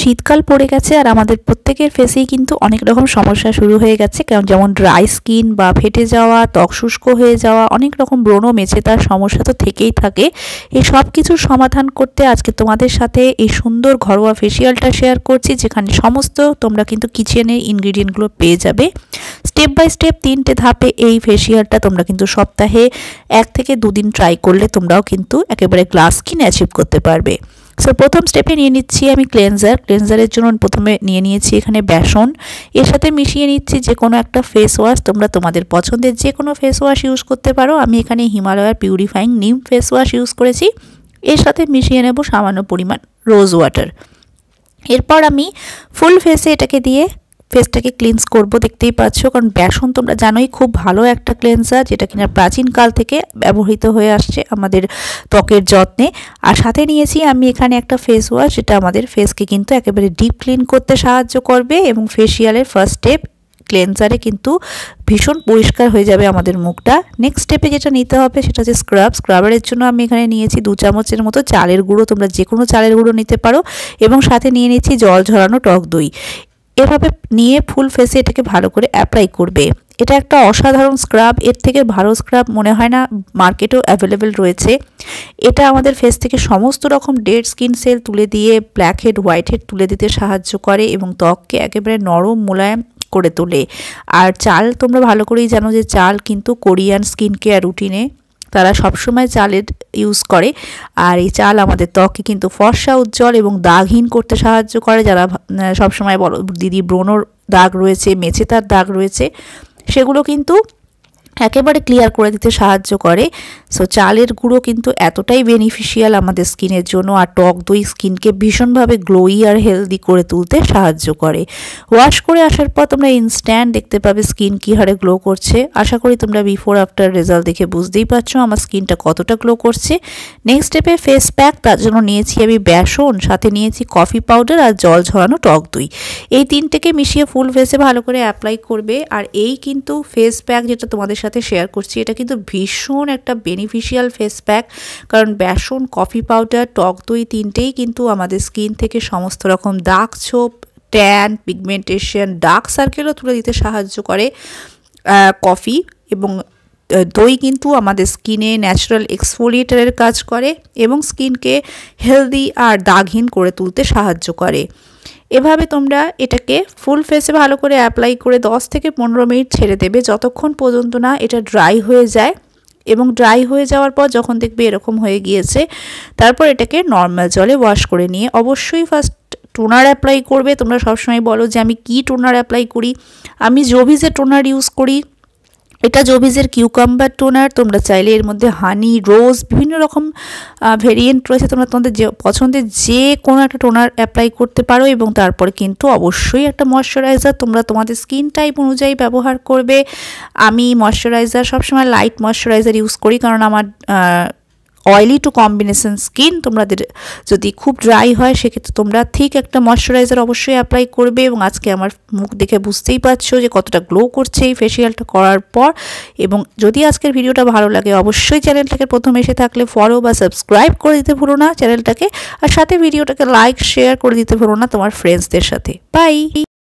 শীতকাল পড়ে গেছে আর আমাদের প্রত্যেকের ফেসেই কিন্তু অনেক রকম সমস্যা শুরু হয়ে গেছে, কারণ যেমন ড্রাই স্কিন বা ফেটে যাওয়া, ত্বক শুষ্ক হয়ে যাওয়া, অনেক রকম ব্রণ মেচে তার সমস্যা তো থেকেই থাকে। এই সব কিছুর সমাধান করতে আজকে তোমাদের সাথে এই সুন্দর ঘরোয়া ফেসিয়ালটা শেয়ার করছি, যেখানে সমস্ত তোমরা কিন্তু কিচেনের ইনগ্রিডিয়েন্টগুলো পেয়ে যাবে। স্টেপ বাই স্টেপ 3টে ধাপে এই ফেসিয়ালটা তোমরা কিন্তু সপ্তাহে 1 থেকে 2 দিন ট্রাই করলে তোমরাও কিন্তু একেবারে গ্লাস স্কিন অ্যাচিভ করতে পারবে। সো প্রথম স্টেপে নিয়ে নিচ্ছি আমি ক্লেনজারের জন্য প্রথমে নিয়ে নিয়েছি এখানে বেসন। এর সাথে মিশিয়ে নিচ্ছি যে কোনো একটা ফেস ওয়াশ, তোমরা তোমাদের পছন্দের যে কোনো ফেস ওয়াশ ইউজ করতে পারো। আমি এখানে হিমালয়ার পিউরিফাইং নিম ফেস ওয়াশ ইউজ করেছি। এর সাথে মিশিয়ে নেব সামান্য পরিমাণ রোজ ওয়াটার। এরপর আমি ফুল ফেসে এটাকে দিয়ে ফেসটাকে ক্লিনস করব। দেখতেই পাচ্ছ, কারণ বেসন তোমরা জানোই খুব ভালো একটা ক্লেন্সার, যেটা কিনা প্রাচীনকাল থেকে ব্যবহৃত হয়ে আসছে আমাদের ত্বকের যত্নে। আর সাথে নিয়েছি আমি এখানে একটা ফেস ওয়াশ, যেটা আমাদের ফেসকে কিন্তু একেবারে ডিপ ক্লিন করতে সাহায্য করবে এবং ফেসিয়ালের ফার্স্ট স্টেপ ক্লেন্সারে কিন্তু ভীষণ পরিষ্কার হয়ে যাবে আমাদের মুখটা। নেক্সট স্টেপে যেটা নিতে হবে সেটা হচ্ছে স্ক্রাবারের জন্য আমি এখানে নিয়েছি 2 চামচের মতো চালের গুঁড়ো, তোমরা যে কোনো চালের গুঁড়ো নিতে পারো, এবং সাথে নিয়ে নিচ্ছি জল ঝরানো টক দই। এভাবে নিয়ে ফুল ফেসে এটাকে ভালো করে অ্যাপ্লাই করবে। এটা একটা অসাধারণ স্ক্রাব, এর থেকে ভালো স্ক্রাব মনে হয় না মার্কেটেও অ্যাভেলেবেল রয়েছে। এটা আমাদের ফেস থেকে সমস্ত রকম ডেড স্কিন সেল তুলে দিয়ে ব্ল্যাক হেড হোয়াইট হেড তুলে দিতে সাহায্য করে এবং ত্বককে একেবারে নরম মোলায়েম করে তোলে। আর চাল তোমরা ভালো করেই জানো যে চাল কিন্তু কোরিয়ান স্কিন কেয়ার রুটিনে তারা সবসময় চালের ইউজ করে। আর এই চাল আমাদের ত্বককে কিন্তু ফর্সা, উজ্জ্বল এবং দাগহীন করতে সাহায্য করে। যারা সবসময় বলো দিদি ব্রণর দাগ রয়েছে, মেচে তার দাগ রয়েছে, সেগুলো কিন্তু একেবারে ক্লিয়ার করে দিতে সাহায্য করে। সো চালের গুঁড়ো কিন্তু এতটাই বেনিফিশিয়াল আমাদের স্কিনের জন্য। আর টক দই স্কিনকে ভীষণভাবে গ্লোই আর হেলদি করে তুলতে সাহায্য করে। ওয়াশ করে আসার পর তোমরা ইনস্ট্যান্ট দেখতে পাবে স্কিন কী হারে গ্লো করছে। আশা করি তোমরা বিফোর আফটার রেজাল্ট দেখে বুঝতেই পারছো আমার স্কিনটা কতটা গ্লো করছে। নেক্সট স্টেপে ফেস প্যাক, তার জন্য নিয়েছি আমি বেসন, সাথে নিয়েছি কফি পাউডার আর জল ঝরানো টক দই। এই 3টেকে মিশিয়ে ফুল ফেসে ভালো করে অ্যাপ্লাই করবে। আর এই কিন্তু ফেস প্যাক যেটা তোমাদের সাথে শেয়ার করছি, এটা কিন্তু ভীষণ একটা বেনিফিশিয়াল ফেস প্যাক, কারণ বেসন, কফি পাউডার, টক দই 3টেই কিন্তু আমাদের স্কিন থেকে সমস্ত রকম দাগ ছোপ, ট্যান, পিগমেন্টেশন, ডার্ক সার্কেলও তুলে দিতে সাহায্য করে। কফি এবং দই কিন্তু আমাদের স্কিনে ন্যাচারাল এক্সফোলিয়েটারের কাজ করে এবং স্কিনকে হেলদি আর দাগহীন করে তুলতে সাহায্য করে। এভাবে তোমরা এটাকে ফুল ফেসে ভালো করে অ্যাপ্লাই করে 10 থেকে 15 মিনিট ছেড়ে দেবে, যতক্ষণ পর্যন্ত না এটা ড্রাই হয়ে যায়। এবং ড্রাই হয়ে যাওয়ার পর যখন দেখবে এরকম হয়ে গিয়েছে, তারপর এটাকে নর্মাল জলে ওয়াশ করে নিয়ে অবশ্যই ফার্স্ট টোনার অ্যাপ্লাই করবে। তোমরা সবসময় বলো যে আমি কি টোনার অ্যাপ্লাই করি, আমি জোভিজের টোনার ইউজ করি। এটা জোভিজের কিউকাম্বার টোনার। তোমরা চাইলে এর মধ্যে হানি, রোজ বিভিন্ন রকম ভেরিয়েন্ট রয়েছে, তোমরা তোমাদের যে পছন্দের যে কোনো একটা টোনার অ্যাপ্লাই করতে পারো। এবং তারপরে কিন্তু অবশ্যই একটা ময়শ্চারাইজার তোমরা তোমাদের স্কিন টাইপ অনুযায়ী ব্যবহার করবে। আমি ময়শ্চারাইজার সবসময় লাইট ময়শ্চারাইজার ইউজ করি, কারণ আমার অয়েলি টু কম্বিনেশন স্কিন। তোমাদের যদি খুব ড্রাই হয় সেক্ষেত্রে তোমরা ঠিক একটা ময়শ্চারাইজার অবশ্যই অ্যাপ্লাই করবে। এবং আজকে আমার মুখ দেখে বুঝতেই পারছো যে কতটা গ্লো করছে এই ফেসিয়ালটা করার পর। এবং যদি আজকের ভিডিওটা ভালো লাগে অবশ্যই চ্যানেলটাকে প্রথম এসে থাকলে ফলো বা সাবস্ক্রাইব করে দিতে ভুলো না চ্যানেলটাকে, আর সাথে ভিডিওটাকে লাইক শেয়ার করে দিতে ভুলো না তোমার ফ্রেন্ডসদের সাথে। বাই।